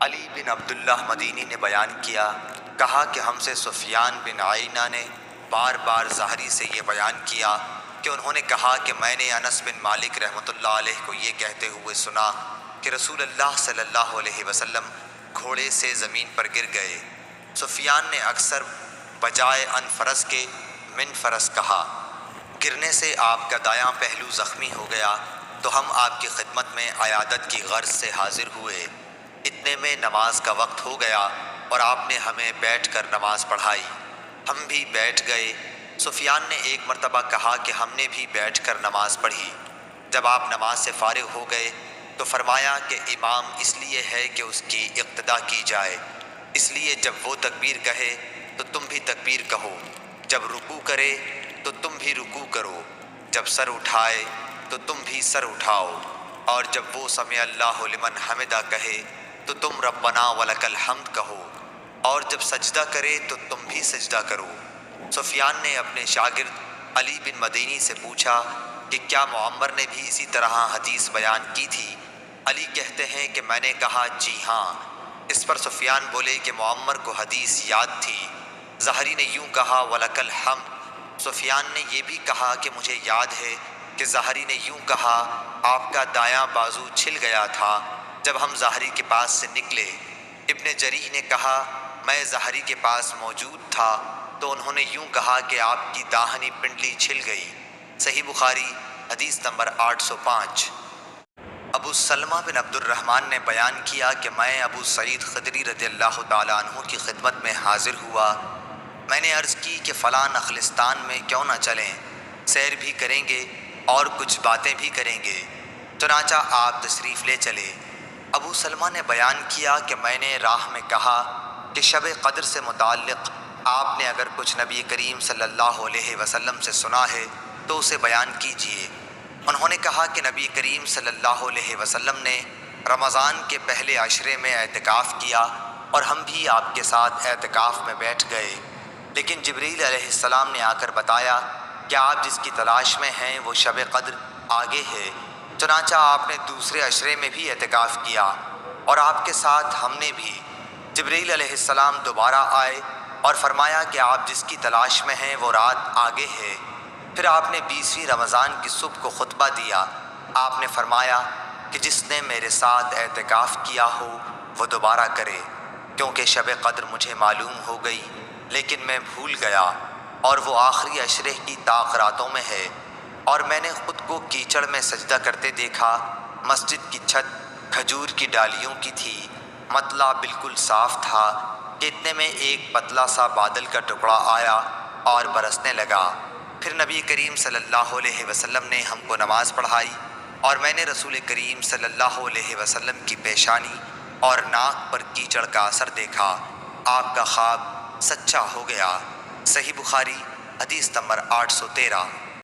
علی بن عبداللہ مدینی نے بیان کیا، کہا کہ ہم سے سفیان بن عیینہ نے بار بار زہری سے یہ بیان کیا کہ انہوں نے کہا کہ میں نے انس بن مالک رحمۃ اللہ علیہ کو یہ کہتے ہوئے سنا کہ رسول اللہ صلی اللہ علیہ وسلم گھوڑے سے زمین پر گر گئے۔ سفیان نے اکثر بجائے ان فرس کے من فرس کہا۔ گرنے سے آپ کا دایاں پہلو زخمی ہو گیا تو ہم آپ کی خدمت میں عیادت کی غرض سے حاضر ہوئے۔ اتنے میں نماز کا وقت ہو گیا اور آپ نے ہمیں بیٹھ کر نماز پڑھائی۔ ہم بھی بیٹھ گئے۔ سفیان نے ایک مرتبہ کہا کہ ہم نے بھی بیٹھ کر نماز پڑھی۔ جب آپ نماز سے فارغ ہو گئے تو فرمایا کہ امام اس لیے ہے کہ اس کی اقتدا کی جائے، اس لیے جب وہ تکبیر کہے تو تم بھی تکبیر کہو، جب رکوع کرے تو تم بھی رکوع کرو، جب سر اٹھائے تو تم بھی سر اٹھاؤ، اور جب وہ سمع اللہ لمن حمدہ کہے تو تم ربنا ولک الحمد کہو، اور جب سجدہ کرے تو تم بھی سجدہ کرو۔ سفیان نے اپنے شاگرد علی بن مدینی سے پوچھا کہ کیا معمر نے بھی اسی طرح حدیث بیان کی تھی؟ علی کہتے ہیں کہ میں نے کہا جی ہاں۔ اس پر سفیان بولے کہ معمر کو حدیث یاد تھی۔ زہری نے یوں کہا ولک الحمد۔ سفیان نے یہ بھی کہا کہ مجھے یاد ہے کہ زہری نے یوں کہا آپ کا دایاں بازو چھل گیا تھا جب ہم زہری کے پاس سے نکلے۔ ابن جریح نے کہا میں زہری کے پاس موجود تھا تو انہوں نے یوں کہا کہ آپ کی داہنی پنڈلی چھل گئی۔ صحیح بخاری حدیث نمبر 805۔ ابو سلمہ بن عبد الرحمن نے بیان کیا کہ میں ابو سعید خدری رضی اللہ تعالیٰ عنہ کی خدمت میں حاضر ہوا۔ میں نے عرض کی کہ فلاں نخلستان میں کیوں نہ چلیں، سیر بھی کریں گے اور کچھ باتیں بھی کریں گے۔ چنانچہ آپ تشریف لے چلے۔ ابو سلمہ نے بیان کیا کہ میں نے راہ میں کہا کہ شب قدر سے متعلق آپ نے اگر کچھ نبی کریم صلی اللہ علیہ وسلم سے سنا ہے تو اسے بیان کیجیے۔ انہوں نے کہا کہ نبی کریم صلی اللہ علیہ وسلم نے رمضان کے پہلے عشرے میں اعتکاف کیا اور ہم بھی آپ کے ساتھ اعتکاف میں بیٹھ گئے، لیکن جبریل علیہ السلام نے آ کر بتایا کہ آپ جس کی تلاش میں ہیں وہ شب قدر آگے ہے۔ چنانچہ آپ نے دوسرے عشرے میں بھی اعتکاف کیا اور آپ کے ساتھ ہم نے بھی۔ جبریل علیہ السلام دوبارہ آئے اور فرمایا کہ آپ جس کی تلاش میں ہیں وہ رات آگے ہے۔ پھر آپ نے 20ویں رمضان کی صبح کو خطبہ دیا۔ آپ نے فرمایا کہ جس نے میرے ساتھ اعتکاف کیا ہو وہ دوبارہ کرے، کیونکہ شب قدر مجھے معلوم ہو گئی لیکن میں بھول گیا اور وہ آخری عشرے کی طاق راتوں میں ہے، اور میں نے خود کو کیچڑ میں سجدہ کرتے دیکھا۔ مسجد کی چھت کھجور کی ڈالیوں کی تھی، مطلع بالکل صاف تھا کہ اتنے میں ایک پتلا سا بادل کا ٹکڑا آیا اور برسنے لگا۔ پھر نبی کریم صلی اللہ علیہ وسلم نے ہم کو نماز پڑھائی اور میں نے رسول کریم صلی اللہ علیہ وسلم کی پیشانی اور ناک پر کیچڑ کا اثر دیکھا۔ آپ کا خواب سچا ہو گیا۔ صحیح بخاری حدیث نمبر 813۔